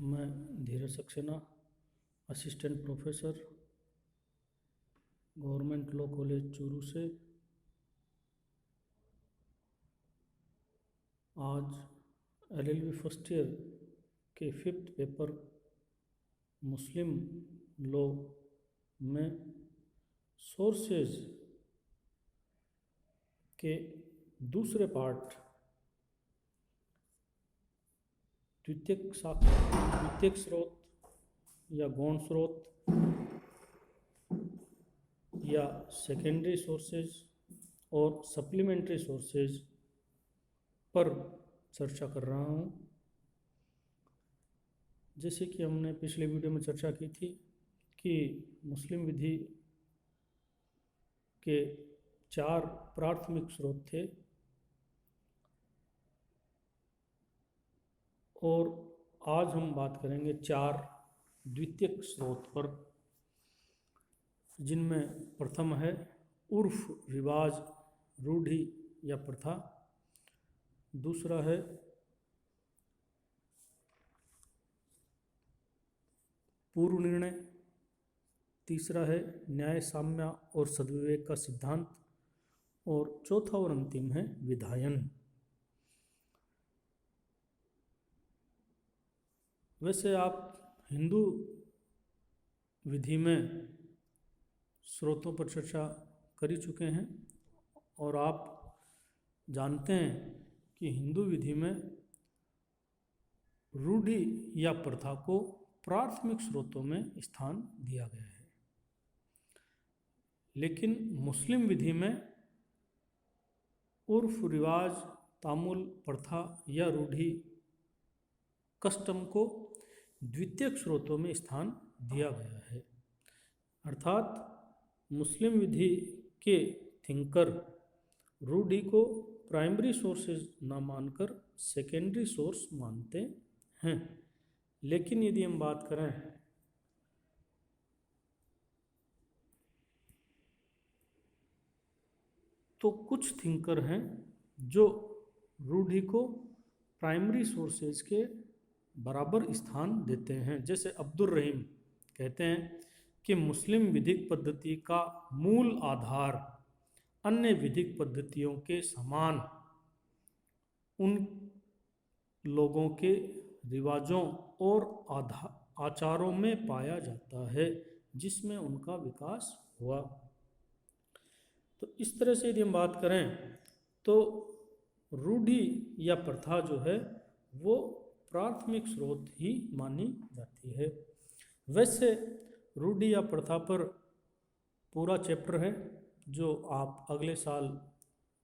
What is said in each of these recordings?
मैं Dheeraj Saxena, assistant professor, government law college Churu से आज एलएलबी फर्स्ट ईयर के 5th पेपर मुस्लिम लॉ में सोर्सेज के दूसरे पार्ट द्वितीयक स्रोत या गौण स्रोत या सेकेंडरी सोर्सेज और सप्लीमेंट्री सोर्सेज पर चर्चा कर रहा हूँ। जैसे कि हमने पिछले वीडियो में चर्चा की थी कि मुस्लिम विधि के 4 प्राथमिक स्रोत थे और आज हम बात करेंगे 4 द्वितीयक स्रोत पर, जिनमें प्रथम है उर्फ, रिवाज, रूढ़ि या प्रथा। दूसरा है पूर्व निर्णय। तीसरा है न्याय, साम्य और सद्विवेक का सिद्धांत। और चौथा और अंतिम है विधायन। वैसे आप हिंदू विधि में स्रोतों पर चर्चा कर ही चुके हैं और आप जानते हैं कि हिंदू विधि में रूढ़ि या प्रथा को प्राथमिक स्रोतों में स्थान दिया गया है, लेकिन मुस्लिम विधि में उर्फ, रिवाज, तामुल, प्रथा या रूढ़ि, कस्टम को द्वितीयक स्रोतों में स्थान दिया गया है। अर्थात मुस्लिम विधि के थिंकर रूढ़ि को प्राइमरी सोर्सेज न मानकर सेकेंडरी सोर्स मानते हैं। लेकिन यदि हम बात करें तो कुछ थिंकर हैं जो रूढ़ि को प्राइमरी सोर्सेज के बराबर स्थान देते हैं। जैसे अब्दुल रहीम कहते हैं कि मुस्लिम विधिक पद्धति का मूल आधार अन्य विधिक पद्धतियों के समान उन लोगों के रिवाजों और आचारों में पाया जाता है जिसमें उनका विकास हुआ। तो इस तरह से यदि हम बात करें तो रूढ़ि या प्रथा जो है वो प्राथमिक स्रोत ही मानी जाती है। वैसे रूढ़ि या प्रथा पर पूरा चैप्टर है जो आप अगले साल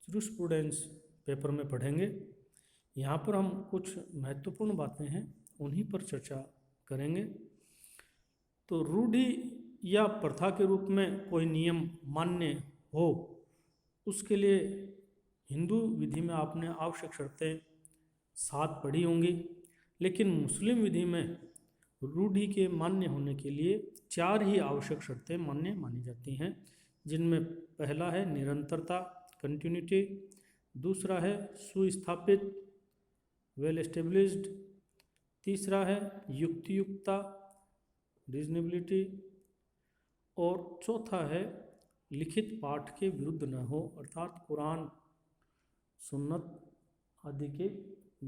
जूरिस्प्रूडेंस पेपर में पढ़ेंगे। यहाँ पर हम कुछ महत्वपूर्ण बातें हैं उन्हीं पर चर्चा करेंगे। तो रूढ़ि या प्रथा के रूप में कोई नियम मान्य हो, उसके लिए हिंदू विधि में आपने आवश्यक शर्तें 7 पढ़ी होंगी, लेकिन मुस्लिम विधि में रूढ़ि के मान्य होने के लिए 4 ही आवश्यक शर्तें मान्य मानी जाती हैं, जिनमें पहला है निरंतरता, कंटिन्यूटी। दूसरा है सुस्थापित, वेल एस्टेब्लिश्ड। तीसरा है युक्तियुक्ता, रीजनेबिलिटी। और चौथा है लिखित पाठ के विरुद्ध न हो, अर्थात कुरान, सुन्नत आदि के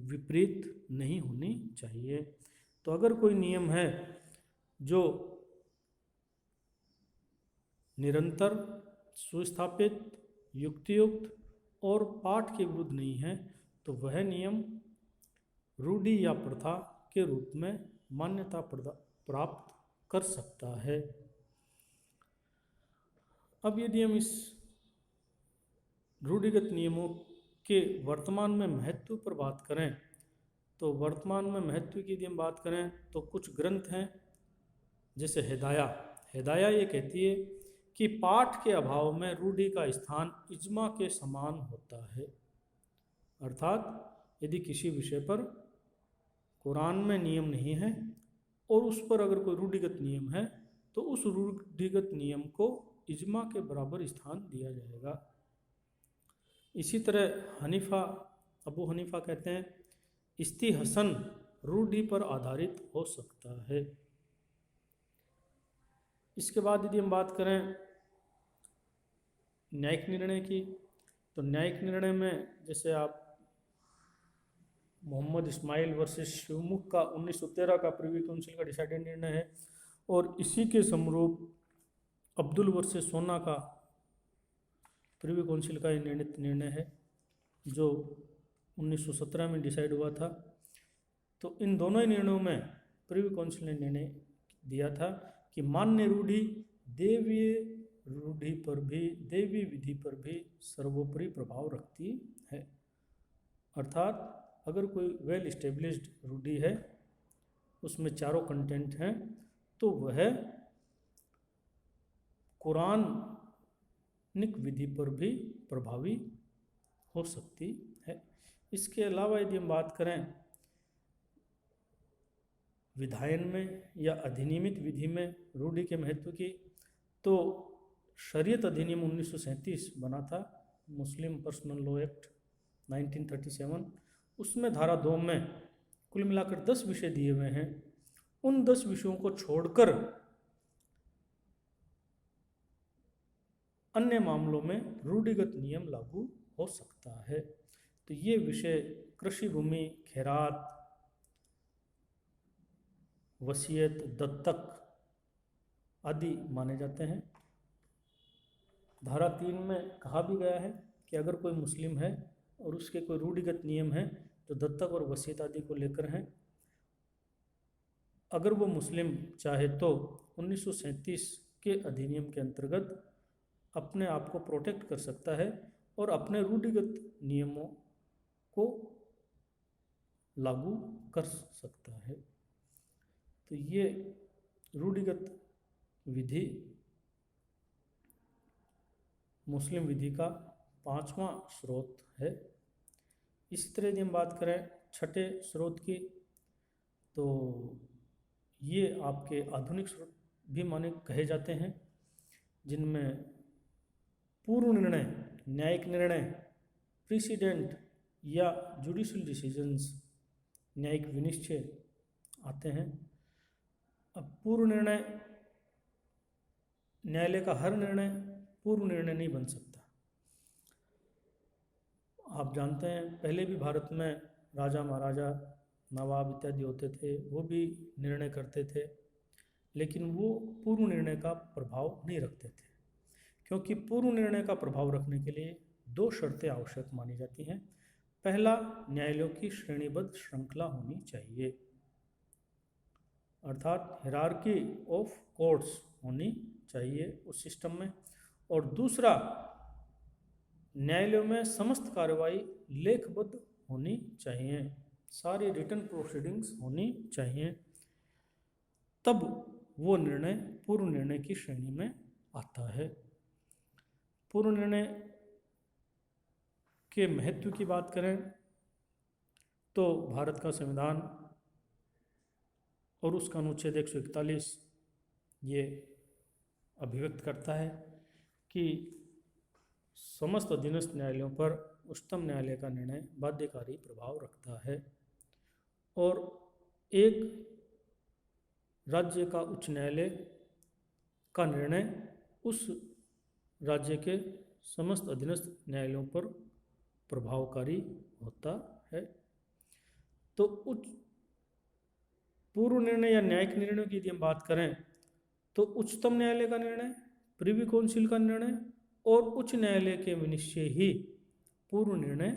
विपरीत नहीं होनी चाहिए। तो अगर कोई नियम है जो निरंतर, सुस्थापित, युक्तियुक्त और पाठ के विरुद्ध नहीं है तो वह नियम रूढ़ि या प्रथा के रूप में मान्यता प्राप्त कर सकता है। अब यदि हम इस रूढ़िगत नियमों के वर्तमान में महत्व पर बात करें तो वर्तमान में महत्व की यदि हम बात करें तो कुछ ग्रंथ हैं, जैसे हिदाया ये कहती है कि पाठ के अभाव में रूढ़ि का स्थान इज्मा के समान होता है। अर्थात यदि किसी विषय पर कुरान में नियम नहीं है और उस पर अगर कोई रूढ़िगत नियम है तो उस रूढ़िगत नियम को इज्मा के बराबर स्थान दिया जाएगा। इसी तरह अबू हनीफा कहते हैं इस्तिहसन रूढ़ि पर आधारित हो सकता है। इसके बाद यदि हम बात करें न्यायिक निर्णय की, तो न्यायिक निर्णय में जैसे आप मोहम्मद इस्माइल वर्सेस शिवमुख का 1913 का प्रिवी काउंसिल का डिसाइडेड निर्णय है, और इसी के समरूप अब्दुल वर्सेस सोना का प्रिवी काउंसिल का निर्णय है जो 1917 में डिसाइड हुआ था। तो इन दोनों ही निर्णयों में प्रिवी काउंसिल ने निर्णय दिया था कि मान्य रूढ़ि देवीय रूढ़ि पर भी, देवी विधि पर भी सर्वोपरि प्रभाव रखती है। अर्थात अगर कोई वेल इस्टेब्लिश्ड रूढ़ि है, उसमें चारों कंटेंट हैं, तो वह कुरानिक विधि पर भी प्रभावी हो सकती है। इसके अलावा यदि हम बात करें विधायन में या अधिनियमित विधि में रूढ़ि के महत्व की, तो शरीयत अधिनियम 1937 बना था, मुस्लिम पर्सनल लॉ एक्ट 1937। उसमें धारा 2 में कुल मिलाकर 10 विषय दिए हुए हैं। उन 10 विषयों को छोड़कर अन्य मामलों में रूढ़िगत नियम लागू हो सकता है। तो ये विषय कृषि भूमि, खैरात, वसीयत, दत्तक आदि माने जाते हैं। धारा 3 में कहा भी गया है कि अगर कोई मुस्लिम है और उसके कोई रूढ़िगत नियम है जो दत्तक और वसीयत आदि को लेकर हैं, अगर वो मुस्लिम चाहे तो 1937 के अधिनियम के अंतर्गत अपने आप को प्रोटेक्ट कर सकता है और अपने रूढ़िगत नियमों को लागू कर सकता है। तो ये रूढ़िगत विधि मुस्लिम विधि का 5वां स्रोत है। इसी तरह यदि हम बात करें छठे स्रोत की, तो ये आपके आधुनिक स्रोत भी माने कहे जाते हैं, जिनमें पूर्व निर्णय, न्यायिक निर्णय, प्रीसिडेंट या जुडिशियल डिसीजंस, न्यायिक विनिश्चय आते हैं। अब पूर्व निर्णय, न्यायालय का हर निर्णय पूर्व निर्णय नहीं बन सकता। आप जानते हैं पहले भी भारत में राजा महाराजा नवाब इत्यादि होते थे, वो भी निर्णय करते थे, लेकिन वो पूर्व निर्णय का प्रभाव नहीं रखते थे, क्योंकि पूर्व निर्णय का प्रभाव रखने के लिए 2 शर्तें आवश्यक मानी जाती हैं। पहला, न्यायालयों की श्रेणीबद्ध श्रृंखला होनी चाहिए, अर्थात हिरार्की ऑफ कोर्ट्स होनी चाहिए उस सिस्टम में। और दूसरा, न्यायालयों में समस्त कार्रवाई लेखबद्ध होनी चाहिए, सारी रिटन प्रोसीडिंग्स होनी चाहिए, तब वो निर्णय पूर्व निर्णय की श्रेणी में आता है। पूर्व निर्णय के महत्व की बात करें तो भारत का संविधान और उसका अनुच्छेद 141 ये अभिव्यक्त करता है कि समस्त अधीनस्थ न्यायालयों पर उच्चतम न्यायालय का निर्णय बाध्यकारी प्रभाव रखता है, और एक राज्य का उच्च न्यायालय का निर्णय उस राज्य के समस्त अधीनस्थ न्यायालयों पर प्रभावकारी होता है। तो उच्च पूर्व निर्णय या न्यायिक निर्णयों की यदि हम बात करें तो उच्चतम न्यायालय का निर्णय, प्रिवी काउंसिल का निर्णय और उच्च न्यायालय के विनिश्चय ही पूर्व निर्णय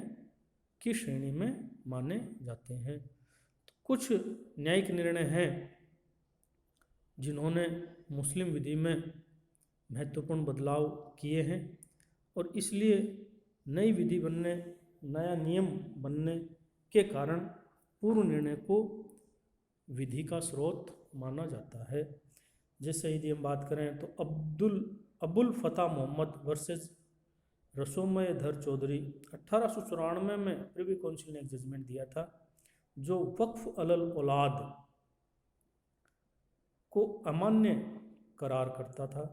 की श्रेणी में माने जाते हैं। तो कुछ न्यायिक निर्णय हैं जिन्होंने मुस्लिम विधि में महत्वपूर्ण बदलाव किए हैं, और इसलिए नई विधि बनने, नया नियम बनने के कारण पूर्व निर्णय को विधि का स्रोत माना जाता है। जैसे यदि हम बात करें तो अबुल फता मोहम्मद वर्सेस रसोमय धर चौधरी 1894 में प्रिवी काउंसिल ने एक जजमेंट दिया था जो वक्फ अलल औलाद को अमान्य करार करता था।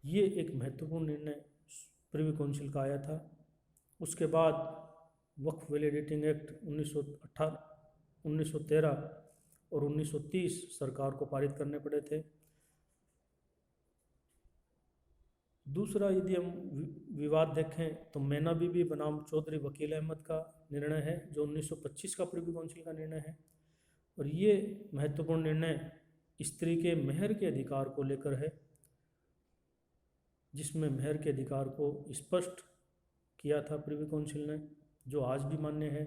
ये एक महत्वपूर्ण निर्णय प्रिवी काउंसिल का आया था। उसके बाद वक्फ वैलिडेटिंग एक्ट 1913 और 1930 सरकार को पारित करने पड़े थे। दूसरा यदि हम विवाद देखें तो मैना बीबी बनाम चौधरी वकील अहमद का निर्णय है, जो 1925 का प्रिवी काउंसिल का निर्णय है। और ये महत्वपूर्ण निर्णय स्त्री के मेहर के अधिकार को लेकर है, जिसमें मेहर के अधिकार को स्पष्ट किया था प्रिवी काउंसिल ने, जो आज भी मान्य है।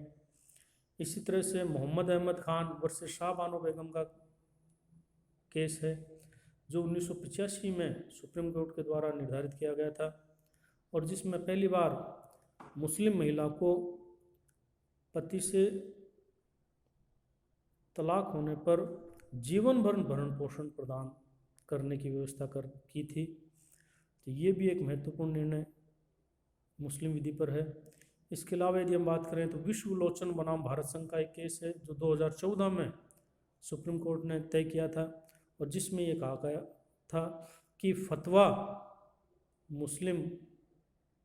इसी तरह से मोहम्मद अहमद खान वर्सेस शाह बानो बेगम का केस है, जो 1985 में सुप्रीम कोर्ट के द्वारा निर्धारित किया गया था, और जिसमें पहली बार मुस्लिम महिला को पति से तलाक होने पर जीवन भर भरण पोषण प्रदान करने की व्यवस्था की थी। तो ये भी एक महत्वपूर्ण निर्णय मुस्लिम विधि पर है। इसके अलावा यदि हम बात करें तो विश्व लोचन बनाम भारत संघ का एक केस है, जो 2014 में सुप्रीम कोर्ट ने तय किया था, और जिसमें ये कहा गया था कि फतवा मुस्लिम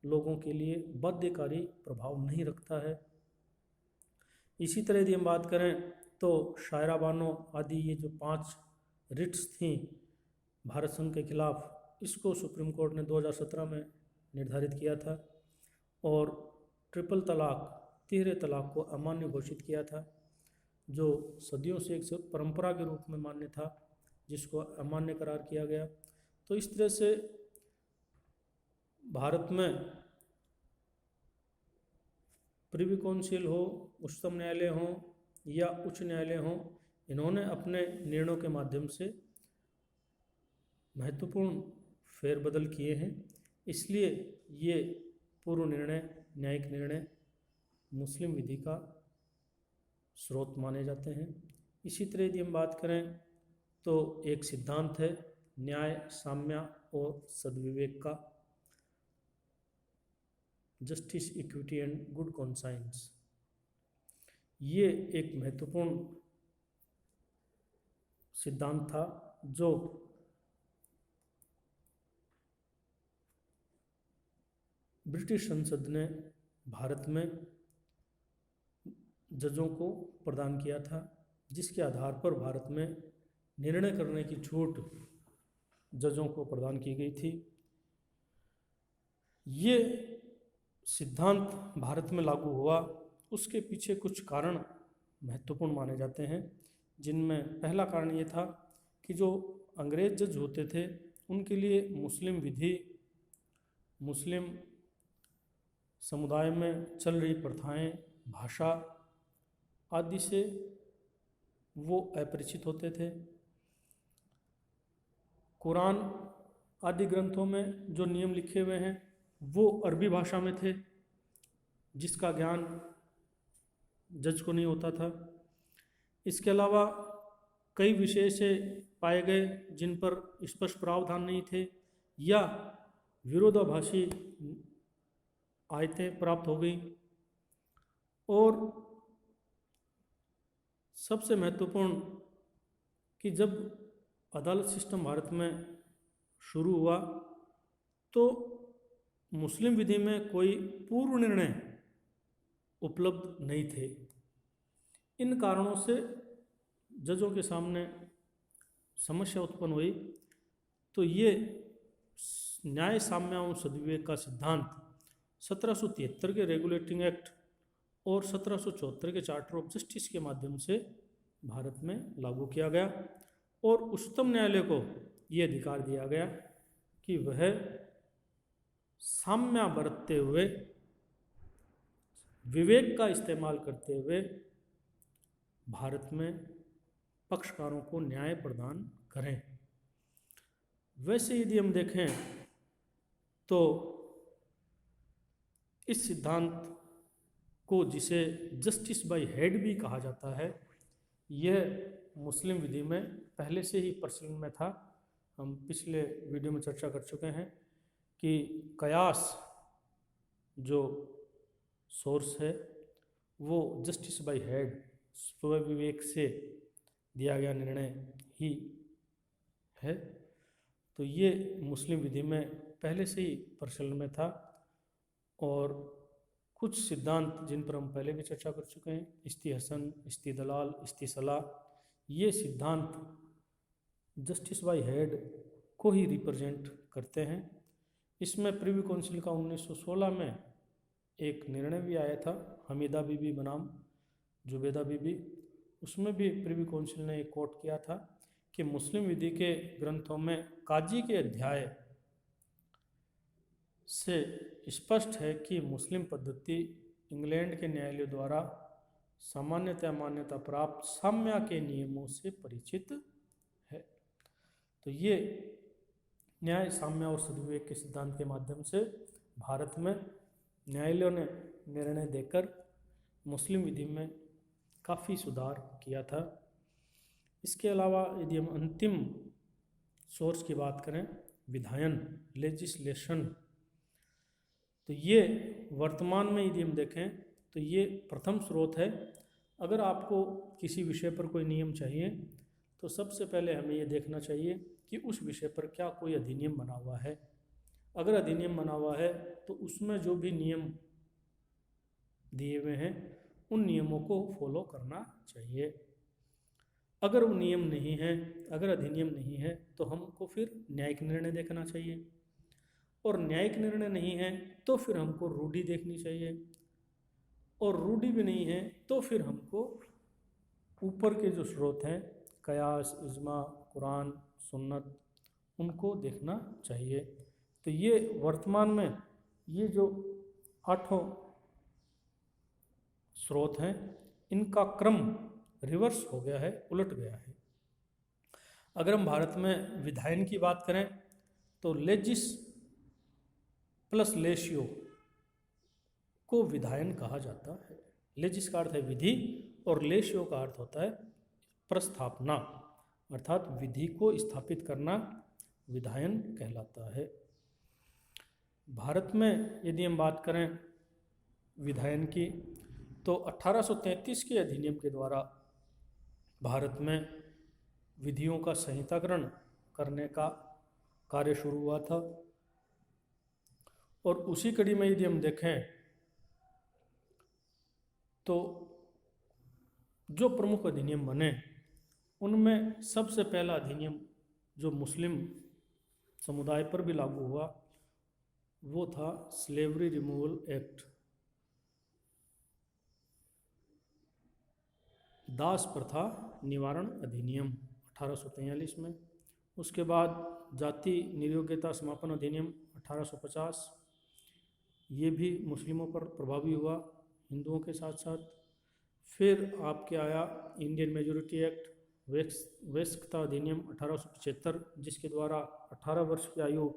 लोगों के लिए बाध्यकारी प्रभाव नहीं रखता है। इसी तरह यदि हम बात करें तो शायरा बानो आदि ये जो 5 रिट्स थीं भारत संघ के खिलाफ, इसको सुप्रीम कोर्ट ने 2017 में निर्धारित किया था, और ट्रिपल तलाक, तिहरे तलाक को अमान्य घोषित किया था, जो सदियों से एक परंपरा के रूप में मान्य था, जिसको अमान्य करार किया गया। तो इस तरह से भारत में प्रिवी काउंसिल हो, उच्चतम न्यायालय हो या उच्च न्यायालय हो, इन्होंने अपने निर्णयों के माध्यम से महत्वपूर्ण फेरबदल किए हैं। इसलिए ये पूर्व निर्णय, न्यायिक निर्णय मुस्लिम विधि का स्रोत माने जाते हैं। इसी तरह यदि हम बात करें तो एक सिद्धांत है न्याय, साम्य और सद्विवेक का, justice, equity and good conscience. ये एक महत्वपूर्ण सिद्धांत था, जो ब्रिटिश संसद ने भारत में जजों को प्रदान किया था, जिसके आधार पर भारत में निर्णय करने की छूट जजों को प्रदान की गई थी। ये सिद्धांत भारत में लागू हुआ, उसके पीछे कुछ कारण महत्वपूर्ण माने जाते हैं, जिनमें पहला कारण ये था कि जो अंग्रेज जज होते थे, उनके लिए मुस्लिम विधि, मुस्लिम समुदाय में चल रही प्रथाएं, भाषा आदि से वो अपरिचित होते थे। कुरान आदि ग्रंथों में जो नियम लिखे हुए हैं वो अरबी भाषा में थे, जिसका ज्ञान जज को नहीं होता था। इसके अलावा कई विषय से पाए गए जिन पर स्पष्ट प्रावधान नहीं थे, या विरोधाभासी आयतें प्राप्त हो गई। और सबसे महत्वपूर्ण कि जब अदालत सिस्टम भारत में शुरू हुआ तो मुस्लिम विधि में कोई पूर्व निर्णय उपलब्ध नहीं थे। इन कारणों से जजों के सामने समस्या उत्पन्न हुई। तो ये न्याय, साम्य और सद्विवेक का सिद्धांत 1773 के रेगुलेटिंग एक्ट और 1774 के चार्टर ऑफ जस्टिस के माध्यम से भारत में लागू किया गया, और उच्चतम न्यायालय को ये अधिकार दिया गया कि वह साम्य बरतते हुए, विवेक का इस्तेमाल करते हुए भारत में पक्षकारों को न्याय प्रदान करें। वैसे यदि हम देखें तो इस सिद्धांत को, जिसे जस्टिस बाय हेड भी कहा जाता है, यह मुस्लिम विधि में पहले से ही प्रचलन में था। हम पिछले वीडियो में चर्चा कर चुके हैं कि कयास जो सोर्स है वो जस्टिस बाय हेड, स्व विवेक से दिया गया निर्णय ही है। तो ये मुस्लिम विधि में पहले से ही प्रचलन में था, और कुछ सिद्धांत जिन पर हम पहले भी चर्चा कर चुके हैं, इस्तिहसन, इस्तिदलाल, इस्तिसलाह, ये सिद्धांत जस्टिस बाय हेड को ही रिप्रेजेंट करते हैं। इसमें प्रिवी काउंसिल का 1916 में एक निर्णय भी आया था, हमीदा बीबी बनाम जुबेदा बीबी। उसमें भी प्रिवी काउंसिल ने एक कोट किया था कि मुस्लिम विधि के ग्रंथों में काजी के अध्याय से स्पष्ट है कि मुस्लिम पद्धति इंग्लैंड के न्यायालयों द्वारा सामान्यतः मान्यता प्राप्त साम्या के नियमों से परिचित है। तो ये न्याय, साम्य और सद्विवेक के सिद्धांत के माध्यम से भारत में न्यायालयों ने निर्णय देकर मुस्लिम विधि में काफ़ी सुधार किया था। इसके अलावा यदि हम अंतिम सोर्स की बात करें, विधायन, लेजिस्लेशन, तो ये वर्तमान में यदि हम देखें तो ये प्रथम स्रोत है। अगर आपको किसी विषय पर कोई नियम चाहिए तो सबसे पहले हमें ये देखना चाहिए कि उस विषय पर क्या कोई अधिनियम बना हुआ है। अगर अधिनियम बना हुआ है तो उसमें जो भी नियम दिए हुए हैं उन नियमों को फॉलो करना चाहिए। अगर वो नियम नहीं है, अगर अधिनियम नहीं है, तो हमको फिर न्यायिक निर्णय देखना चाहिए, और न्यायिक निर्णय नहीं है तो फिर हमको रूढ़ि देखनी चाहिए, और रूढ़ि भी नहीं है तो फिर हमको ऊपर के जो स्रोत हैं, कयास, इज्मा, कुरान, सुन्नत, उनको देखना चाहिए। तो ये वर्तमान में ये जो 8 स्रोत हैं, इनका क्रम रिवर्स हो गया है, उलट गया है। अगर हम भारत में विधायन की बात करें तो लेजिस प्लस लेशियो को विधायन कहा जाता है। लेजिस का अर्थ है विधि और लेशियो का अर्थ होता है प्रस्थापना, अर्थात विधि को स्थापित करना विधायन कहलाता है। भारत में यदि हम बात करें विधायन की तो 1833 के अधिनियम के द्वारा भारत में विधियों का संहिताकरण करने का कार्य शुरू हुआ था, और उसी कड़ी में यदि हम देखें तो जो प्रमुख अधिनियम बने उनमें सबसे पहला अधिनियम जो मुस्लिम समुदाय पर भी लागू हुआ वो था स्लेवरी रिमूवल एक्ट, दास प्रथा निवारण अधिनियम 1843 में। उसके बाद जाति नियोग्यता समापन अधिनियम 1850, ये भी मुस्लिमों पर प्रभावी हुआ, हिंदुओं के साथ साथ। फिर आपके आया इंडियन मेजोरिटी एक्ट, वयस्कता अधिनियम 1875, जिसके द्वारा 18 वर्ष की आयु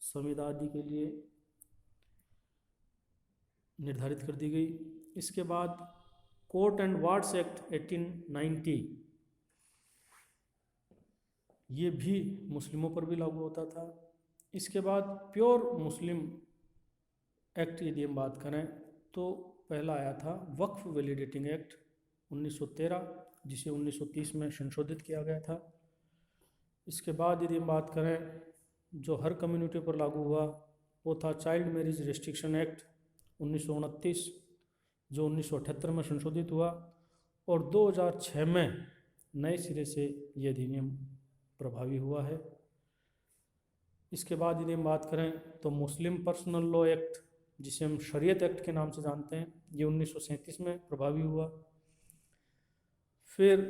संविदा आदि के लिए निर्धारित कर दी गई। इसके बाद कोर्ट एंड वार्ड्स एक्ट 1890, ये भी मुस्लिमों पर भी लागू होता था। इसके बाद प्योर मुस्लिम एक्ट यदि हम बात करें तो पहला आया था वक्फ वैलिडेटिंग एक्ट 1913, जिसे 1930 में संशोधित किया गया था। इसके बाद यदि हम बात करें जो हर कम्युनिटी पर लागू हुआ वो था चाइल्ड मैरिज रेस्ट्रिक्शन एक्ट 1929, जो 1978 में संशोधित हुआ, और 2006 में नए सिरे से ये अधिनियम प्रभावी हुआ है। इसके बाद यदि हम बात करें तो मुस्लिम पर्सनल लॉ एक्ट, जिसे हम शरीयत एक्ट के नाम से जानते हैं, ये 1937 में प्रभावी हुआ। फिर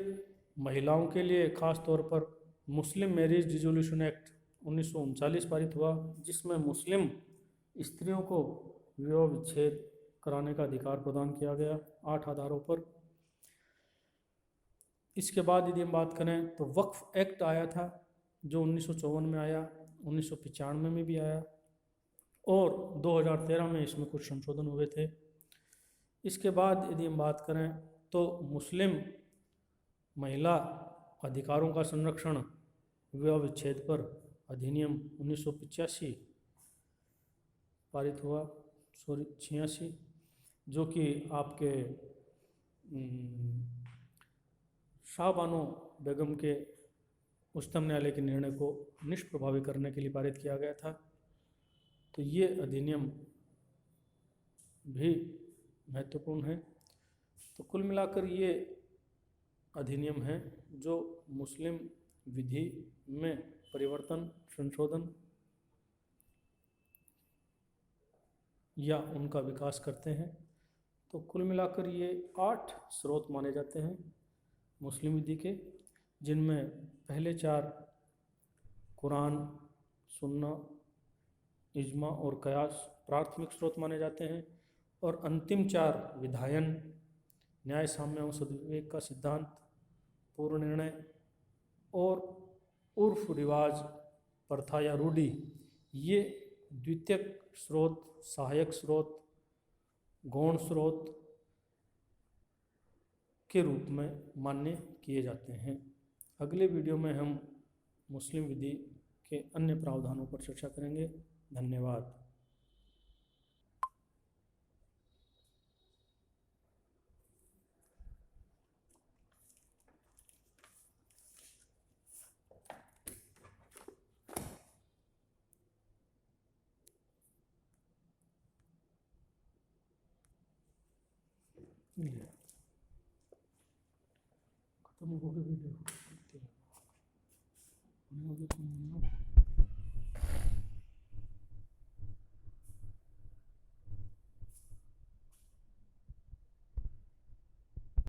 महिलाओं के लिए ख़ास तौर पर मुस्लिम मैरिज डिसोल्यूशन एक्ट 1939 पारित हुआ, जिसमें मुस्लिम स्त्रियों को विवाह विच्छेद कराने का अधिकार प्रदान किया गया 8 आधारों पर। इसके बाद यदि हम बात करें तो वक्फ एक्ट आया था जो 1954 में आया, 1995 में भी आया, और 2013 में इसमें कुछ संशोधन हुए थे। इसके बाद यदि हम बात करें तो मुस्लिम महिला अधिकारों का संरक्षण विवाह विच्छेद पर अधिनियम 1985 पारित हुआ, 86, जो कि आपके शाहबानो बेगम के उच्चतम न्यायालय के निर्णय को निष्प्रभावी करने के लिए पारित किया गया था। तो ये अधिनियम भी महत्वपूर्ण है। तो कुल मिलाकर ये अधिनियम है जो मुस्लिम विधि में परिवर्तन, संशोधन या उनका विकास करते हैं। तो कुल मिलाकर ये 8 स्रोत माने जाते हैं मुस्लिम विधि के, जिनमें पहले 4 कुरान, सुन्ना, इज्मा और कयास प्राथमिक स्रोत माने जाते हैं, और अंतिम 4 विधायन, न्याय, साम्य और सद्विवेक का सिद्धांत, पूर्व निर्णय और उर्फ रिवाज, प्रथा या रूढ़ि, ये द्वितीयक स्रोत, सहायक स्रोत, गौण स्रोत के रूप में मान्य किए जाते हैं। अगले वीडियो में हम मुस्लिम विधि के अन्य प्रावधानों पर चर्चा करेंगे। धन्यवाद। खत्म हो गया वीडियो।